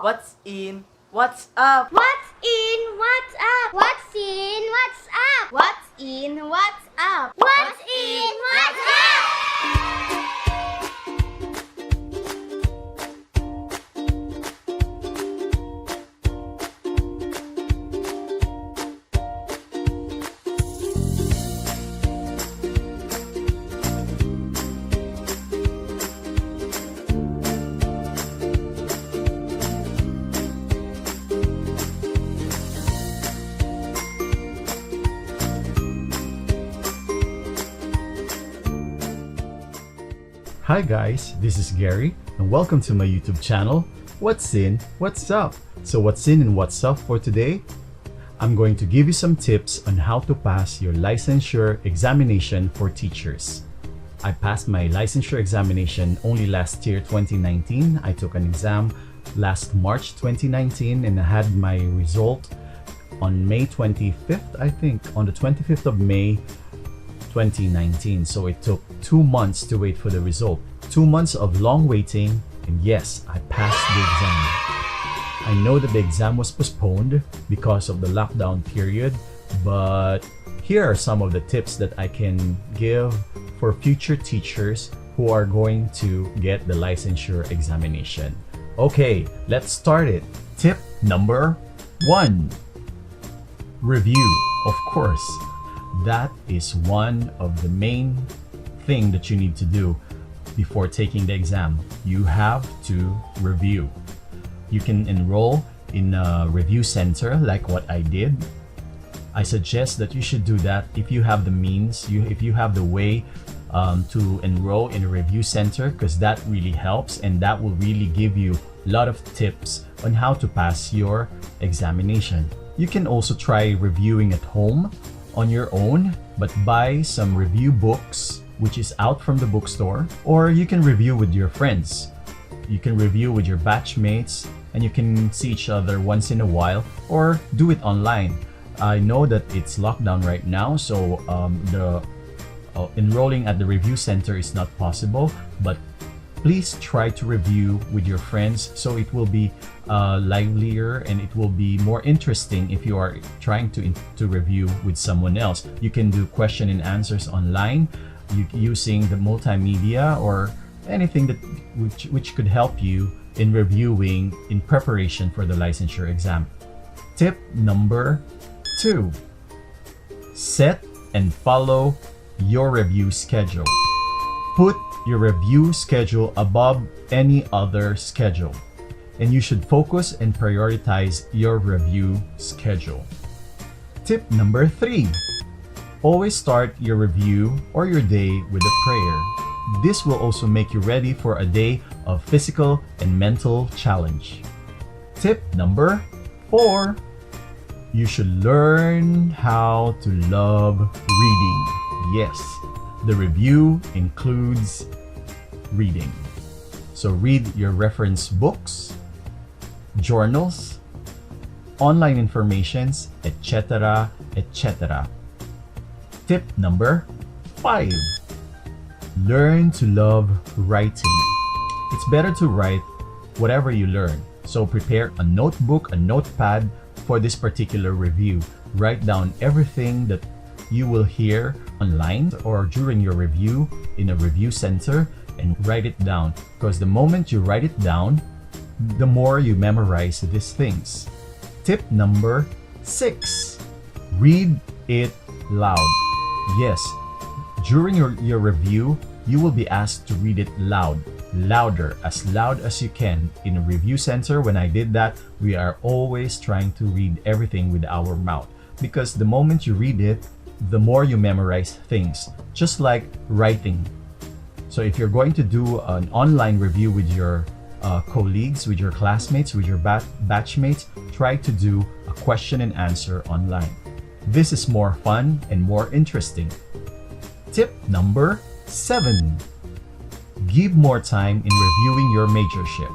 What's in? What's up? What's in? What's up? What's in? What's up? What's in? What's up? What's in? What's up? Hi guys, this is Gary and welcome to my YouTube channel, What's in, What's up? So what's in and what's up for today? I'm going to give you some tips on how to pass your licensure examination for teachers. I passed my licensure examination only last year, 2019. I took an exam last March 2019 and I had my result on May 25th, I think, on the 25th of May 2019. So it took 2 months to wait for the result. 2 months of long waiting, and yes, I passed the exam. I know that the exam was postponed because of the lockdown period, but here are some of the tips that I can give for future teachers who are going to get the licensure examination. Okay, let's start it. Tip number 1. Review, of course. That is one of the main thing that you need to do before taking the exam. You have to review. You can enroll in a review center like what I did. I suggest that you should do that if you have the means, if you have the way to enroll in a review center, because that really helps and that will really give you a lot of tips on how to pass your examination. You can also try reviewing at home on your own, but buy some review books which is out from the bookstore, or you can review with your friends. You can review with your batchmates and you can see each other once in a while, or do it online. I know that it's lockdown right now, so enrolling at the review center is not possible, but please try to review with your friends so it will be livelier and it will be more interesting if you are trying to review with someone else. You can do question and answers online using the multimedia or anything that which could help you in reviewing in preparation for the licensure exam. Tip number 2. Set and follow your review schedule. Put your review schedule above any other schedule, and you should focus and prioritize your review schedule. Tip number 3. Always start your review or your day with a prayer. This will also make you ready for a day of physical and mental challenge. Tip number 4. You should learn how to love reading. Yes, the review includes reading. So read your reference books, journals, online informations, etc., etc. Tip number 5. Learn to love writing. It's better to write whatever you learn. So prepare a notebook, a notepad for this particular review. Write down everything that you will hear online or during your review in a review center, and write it down, because the moment you write it down, the more you memorize these things. Tip number 6. Read it loud. Yes, during your review, you will be asked to read it louder, as loud as you can. In a review center, when I did that, we are always trying to read everything with our mouth, because the moment you read it, the more you memorize things, just like writing. So if you're going to do an online review with your colleagues, with your classmates, with your batchmates, try to do a question and answer online. This is more fun and more interesting. Tip number 7. Give more time in reviewing your majorship.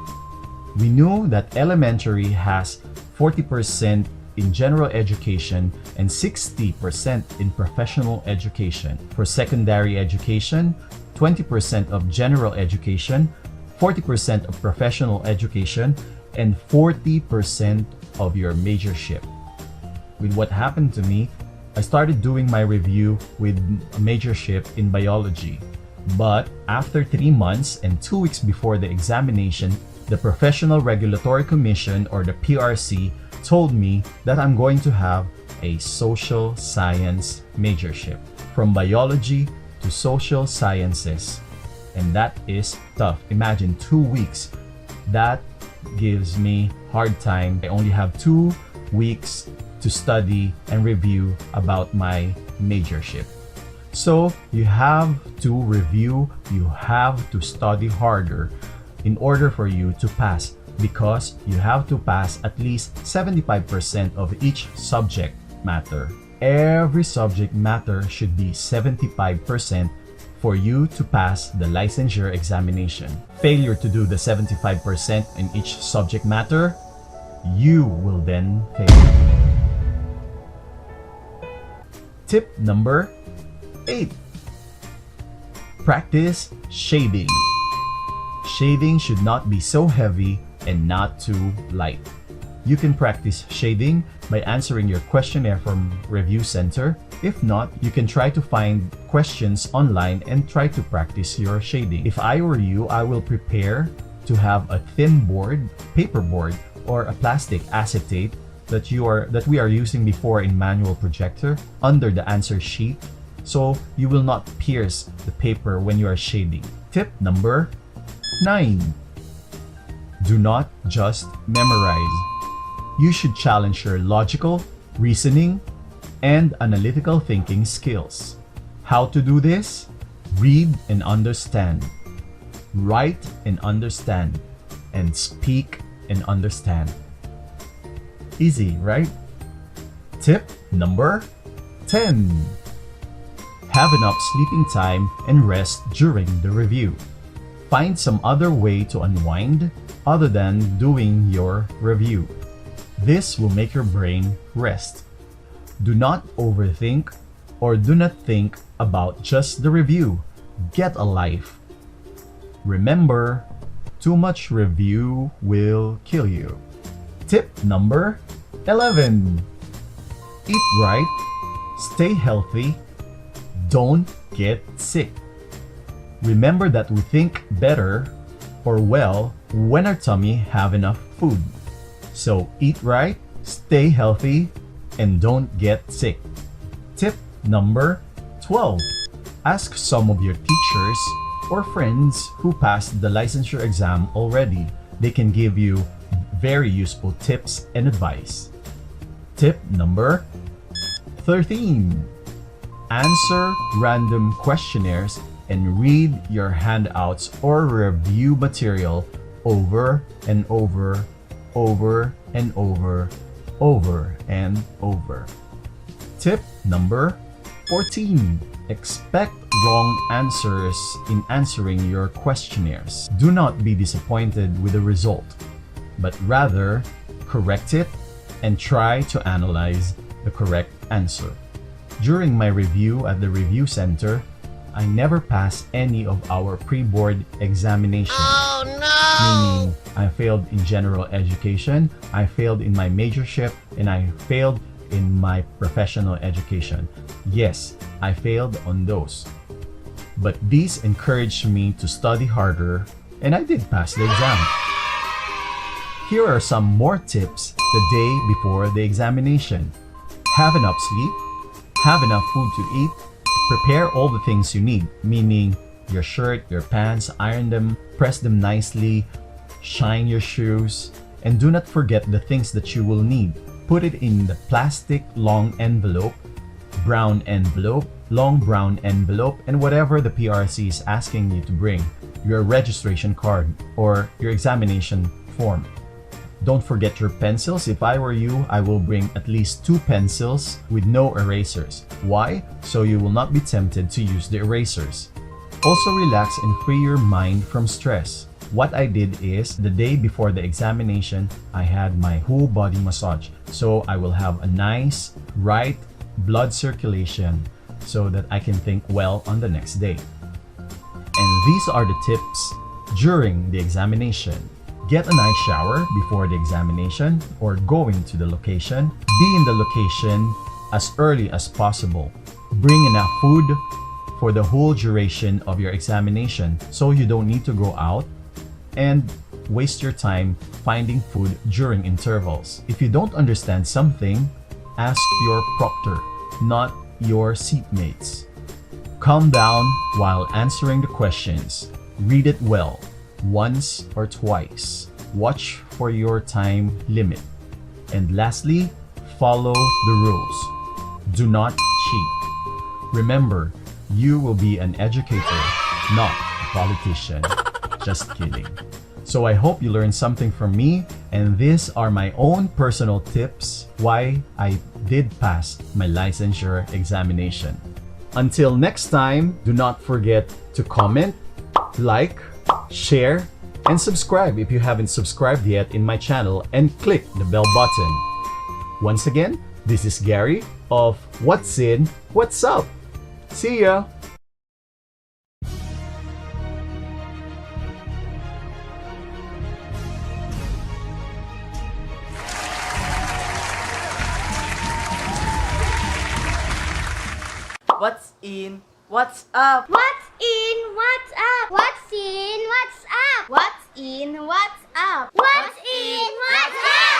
We know that elementary has 40% in general education and 60% in professional education. For secondary education, 20% of general education, 40% of professional education, and 40% of your majorship. With what happened to me, I started doing my review with a majorship in biology. But after 3 months and 2 weeks before the examination, the Professional Regulatory Commission, or the PRC, told me that I'm going to have a social science majorship, from biology to social sciences. And that is tough. Imagine 2 weeks. That gives me hard time. I only have 2 weeks to study and review about my majorship. So you have to review, you have to study harder in order for you to pass, because you have to pass at least 75% of each subject matter. Every subject matter should be 75% for you to pass the licensure examination. Failure to do the 75% in each subject matter, you will then fail. Tip number 8. Practice shading. Shading should not be so heavy and not too light. You can practice shading by answering your questionnaire from Review Center. If not, you can try to find questions online and try to practice your shading. If I were you, I will prepare to have a thin board, paper board, or a plastic acetate that we are using before in manual projector under the answer sheet, so you will not pierce the paper when you are shading. Tip number 9. Do not just memorize. You should challenge your logical, reasoning, and analytical thinking skills. How to do this? Read and understand. Write and understand. And speak and understand. Easy, right? Tip number 10. Have enough sleeping time and rest during the review. Find some other way to unwind other than doing your review. This will make your brain rest. Do not overthink or do not think about just the review. Get a life. Remember, too much review will kill you. Tip number 11. Eat right, stay healthy, don't get sick. Remember that we think better or well when our tummy have enough food. So eat right, stay healthy, and don't get sick. Tip number 12. Ask some of your teachers or friends who passed the licensure exam already. They can give you very useful tips and advice. Tip number 13. Answer random questionnaires and read your handouts or review material over and over and over and over. Tip number 14. Expect wrong answers in answering your questionnaires. Do not be disappointed with the result, but rather correct it and try to analyze the correct answer. During my review at the Review Center, I never passed any of our pre-board examinations. Oh no! Meaning, I failed in general education, I failed in my majorship, and I failed in my professional education. Yes, I failed on those. But these encouraged me to study harder, and I did pass the exam. Here are some more tips the day before the examination. Have enough sleep, have enough food to eat, prepare all the things you need, meaning your shirt, your pants, iron them, press them nicely, shine your shoes, and do not forget the things that you will need. Put it in the plastic long envelope, brown envelope, long brown envelope, and whatever the PRC is asking you to bring, your registration card or your examination form. Don't forget your pencils. If I were you, I will bring at least 2 pencils with no erasers. Why? So you will not be tempted to use the erasers. Also relax and free your mind from stress. What I did is, the day before the examination, I had my whole body massage. So I will have a nice, right blood circulation so that I can think well on the next day. And these are the tips during the examination. Get a nice shower before the examination or going to the location. Be in the location as early as possible. Bring enough food for the whole duration of your examination so you don't need to go out and waste your time finding food during intervals. If you don't understand something, ask your proctor, not your seatmates. Calm down while answering the questions. Read it well, once or twice. Watch for your time limit. And lastly, follow the rules. Do not cheat. Remember, you will be an educator, not a politician. Just kidding. So I hope you learned something from me, and these are my own personal tips why I did pass my licensure examination. Until next time, do not forget to comment, like, share, and subscribe if you haven't subscribed yet in my channel, and click the bell button. Once again, this is Gary of What's In, What's Up. See ya! What's in? What's up? What's in? What's up? What's in? What's up? What's in? What's up? What's in? What's up?